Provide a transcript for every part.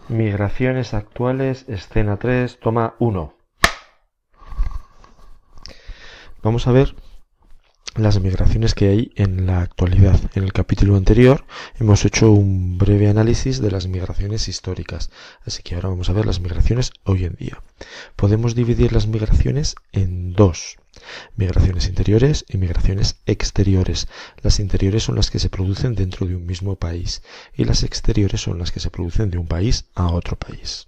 Migraciones actuales, escena 3, toma 1. Vamos a ver las migraciones que hay en la actualidad. En el capítulo anterior hemos hecho un breve análisis de las migraciones históricas, así que ahora vamos a ver las migraciones hoy en día. Podemos dividir las migraciones en dos: migraciones interiores y migraciones exteriores. Las interiores son las que se producen dentro de un mismo país y las exteriores son las que se producen de un país a otro país.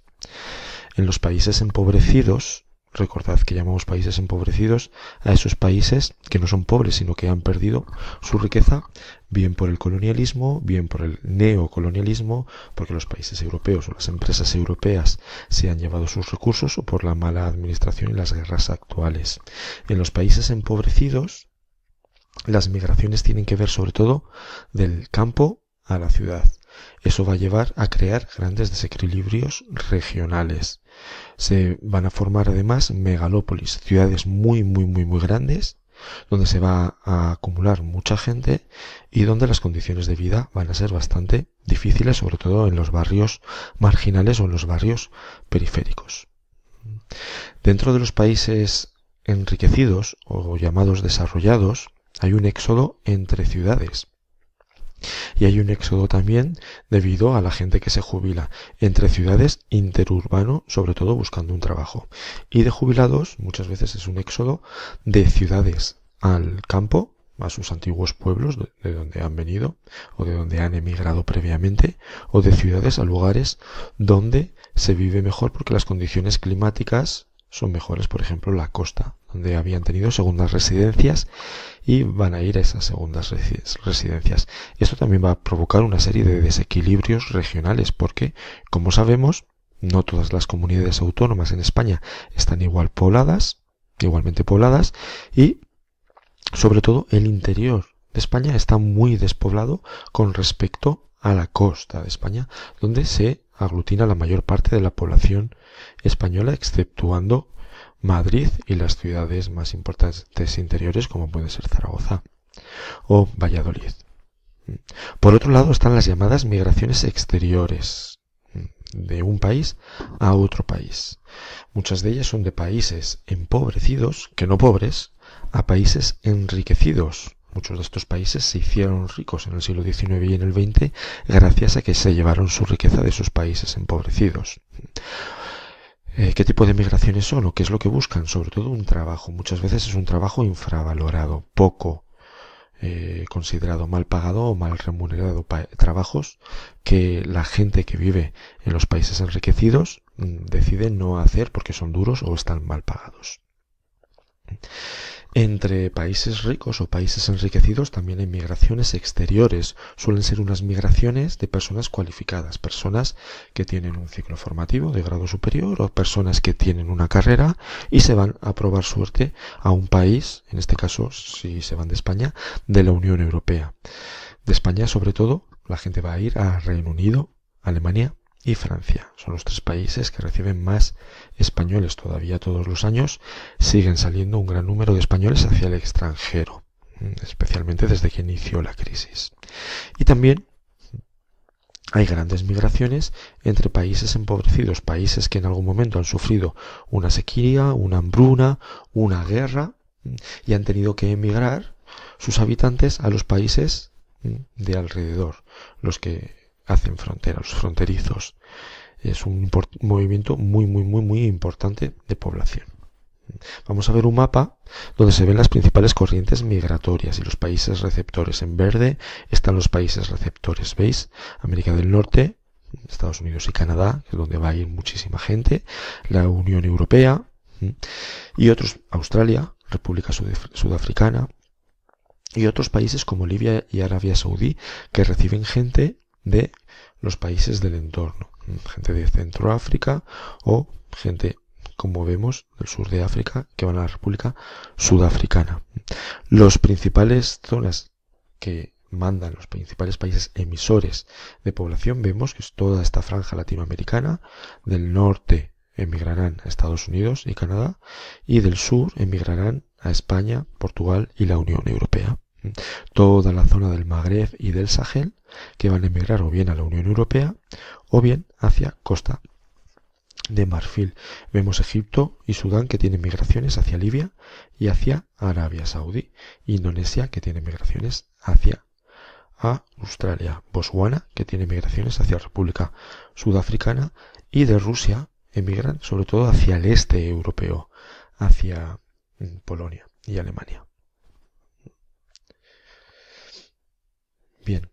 En los países empobrecidos, recordad que llamamos países empobrecidos a esos países que no son pobres, sino que han perdido su riqueza, bien por el colonialismo, bien por el neocolonialismo, porque los países europeos o las empresas europeas se han llevado sus recursos, o por la mala administración y las guerras actuales. En los países empobrecidos, las migraciones tienen que ver sobre todo del campo a la ciudad. Eso va a llevar a crear grandes desequilibrios regionales. Se van a formar además megalópolis, ciudades muy grandes, donde se va a acumular mucha gente y donde las condiciones de vida van a ser bastante difíciles, sobre todo en los barrios marginales o en los barrios periféricos. Dentro de los países enriquecidos o llamados desarrollados, hay un éxodo entre ciudades. Y hay un éxodo también debido a la gente que se jubila entre ciudades, interurbano, sobre todo buscando un trabajo. Y de jubilados, muchas veces es un éxodo de ciudades al campo, a sus antiguos pueblos de donde han venido o de donde han emigrado previamente, o de ciudades a lugares donde se vive mejor porque las condiciones climáticas son mejores, por ejemplo la costa, donde habían tenido segundas residencias y van a ir a esas segundas residencias. Esto también va a provocar una serie de desequilibrios regionales porque, como sabemos, no todas las comunidades autónomas en España están igualmente pobladas, y sobre todo el interior de España está muy despoblado con respecto a la costa de España, donde se aglutina la mayor parte de la población española, exceptuando Madrid y las ciudades más importantes interiores, como puede ser Zaragoza o Valladolid. Por otro lado están las llamadas migraciones exteriores, de un país a otro país. Muchas de ellas son de países empobrecidos, que no pobres, a países enriquecidos. Muchos de estos países se hicieron ricos en el siglo XIX y en el XX gracias a que se llevaron su riqueza de esos países empobrecidos. ¿Qué tipo de migraciones son o qué es lo que buscan? Sobre todo un trabajo. Muchas veces es un trabajo infravalorado, poco considerado, mal pagado o mal remunerado. Trabajos que la gente que vive en los países enriquecidos decide no hacer porque son duros o están mal pagados. Entre países ricos o países enriquecidos también hay migraciones exteriores. Suelen ser unas migraciones de personas cualificadas, personas que tienen un ciclo formativo de grado superior o personas que tienen una carrera y se van a probar suerte a un país, en este caso, si se van de España, de la Unión Europea. De España, sobre todo, la gente va a ir a Reino Unido, Alemania y Francia. Son los tres países que reciben más españoles. Todavía todos los años siguen saliendo un gran número de españoles hacia el extranjero, especialmente desde que inició la crisis. Y también hay grandes migraciones entre países empobrecidos, países que en algún momento han sufrido una sequía, una hambruna, una guerra, y han tenido que emigrar sus habitantes a los países de alrededor, los que hacen frontera, los fronterizos. Es un movimiento muy importante de población. Vamos a ver un mapa donde se ven las principales corrientes migratorias y los países receptores. En verde están los países receptores, ¿veis? América del Norte, Estados Unidos y Canadá, que es donde va a ir muchísima gente, la Unión Europea y otros, Australia, República Sudafricana, y otros países como Libia y Arabia Saudí, que reciben gente de los países del entorno, gente de Centroáfrica o gente, como vemos, del sur de África, que van a la República Sudafricana. Los principales zonas que mandan los principales países emisores de población, vemos que es toda esta franja latinoamericana. Del norte emigrarán a Estados Unidos y Canadá, y del sur emigrarán a España, Portugal y la Unión Europea. Toda la zona del Magreb y del Sahel, que van a emigrar o bien a la Unión Europea o bien hacia Costa de Marfil. Vemos Egipto y Sudán, que tienen migraciones hacia Libia y hacia Arabia Saudí. Indonesia, que tiene migraciones hacia Australia. Botswana, que tiene migraciones hacia República Sudafricana. Y de Rusia emigran sobre todo hacia el este europeo, hacia Polonia y Alemania. Bien.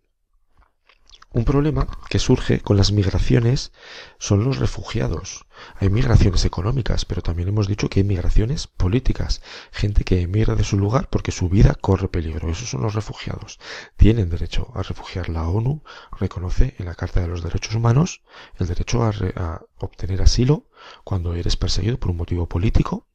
Un problema que surge con las migraciones son los refugiados. Hay migraciones económicas, pero también hemos dicho que hay migraciones políticas. Gente que emigra de su lugar porque su vida corre peligro. Esos son los refugiados. Tienen derecho a refugiar. La ONU reconoce en la Carta de los Derechos Humanos el derecho a obtener asilo cuando eres perseguido por un motivo político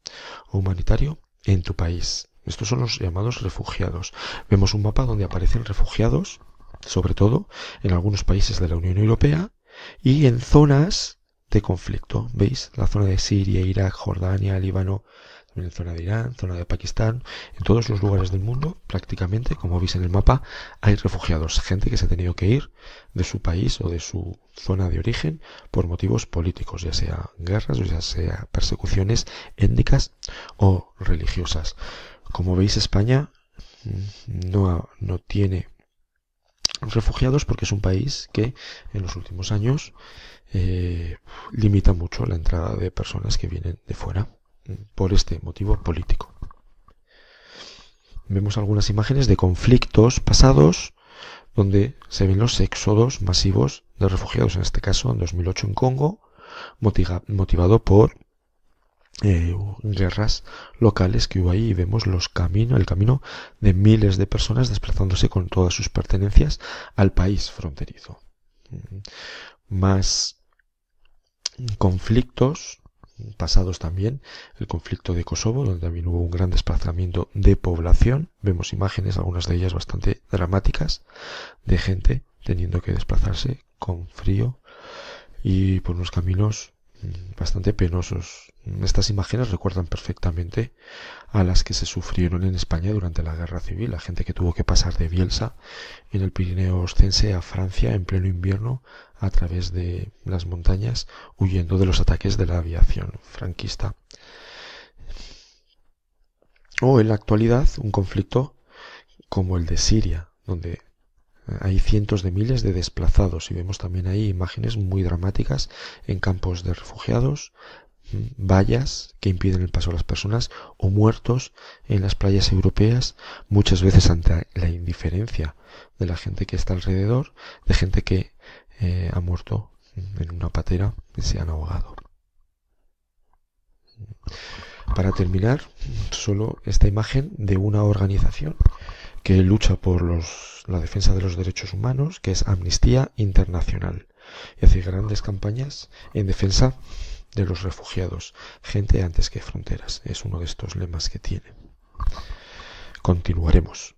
o humanitario en tu país. Estos son los llamados refugiados. Vemos un mapa donde aparecen refugiados, sobre todo en algunos países de la Unión Europea y en zonas de conflicto. ¿Veis? La zona de Siria, Irak, Jordania, Líbano, también en zona de Irán, zona de Pakistán. En todos los lugares del mundo, prácticamente, como veis en el mapa, hay refugiados. Gente que se ha tenido que ir de su país o de su zona de origen por motivos políticos, ya sea guerras o ya sea persecuciones étnicas o religiosas. Como veis, España no tiene refugiados porque es un país que en los últimos años limita mucho la entrada de personas que vienen de fuera por este motivo político. Vemos algunas imágenes de conflictos pasados donde se ven los éxodos masivos de refugiados, en este caso en 2008 en Congo, motivado por guerras locales que hubo ahí, y vemos el camino de miles de personas desplazándose con todas sus pertenencias al país fronterizo. Más conflictos pasados también, el conflicto de Kosovo, donde también hubo un gran desplazamiento de población. Vemos imágenes, algunas de ellas bastante dramáticas, de gente teniendo que desplazarse con frío y por unos caminos bastante penosos. Estas imágenes recuerdan perfectamente a las que se sufrieron en España durante la Guerra Civil, la gente que tuvo que pasar de Bielsa en el Pirineo Oscense a Francia en pleno invierno a través de las montañas, huyendo de los ataques de la aviación franquista. O en la actualidad un conflicto como el de Siria, donde hay cientos de miles de desplazados, y vemos también ahí imágenes muy dramáticas en campos de refugiados, vallas que impiden el paso a las personas o muertos en las playas europeas, muchas veces ante la indiferencia de la gente que está alrededor, de gente que ha muerto en una patera y se han ahogado. Para terminar, solo esta imagen de una organización que lucha por la defensa de los derechos humanos, que es Amnistía Internacional, y hace grandes campañas en defensa de los refugiados. Gente antes que fronteras, es uno de estos lemas que tiene. Continuaremos.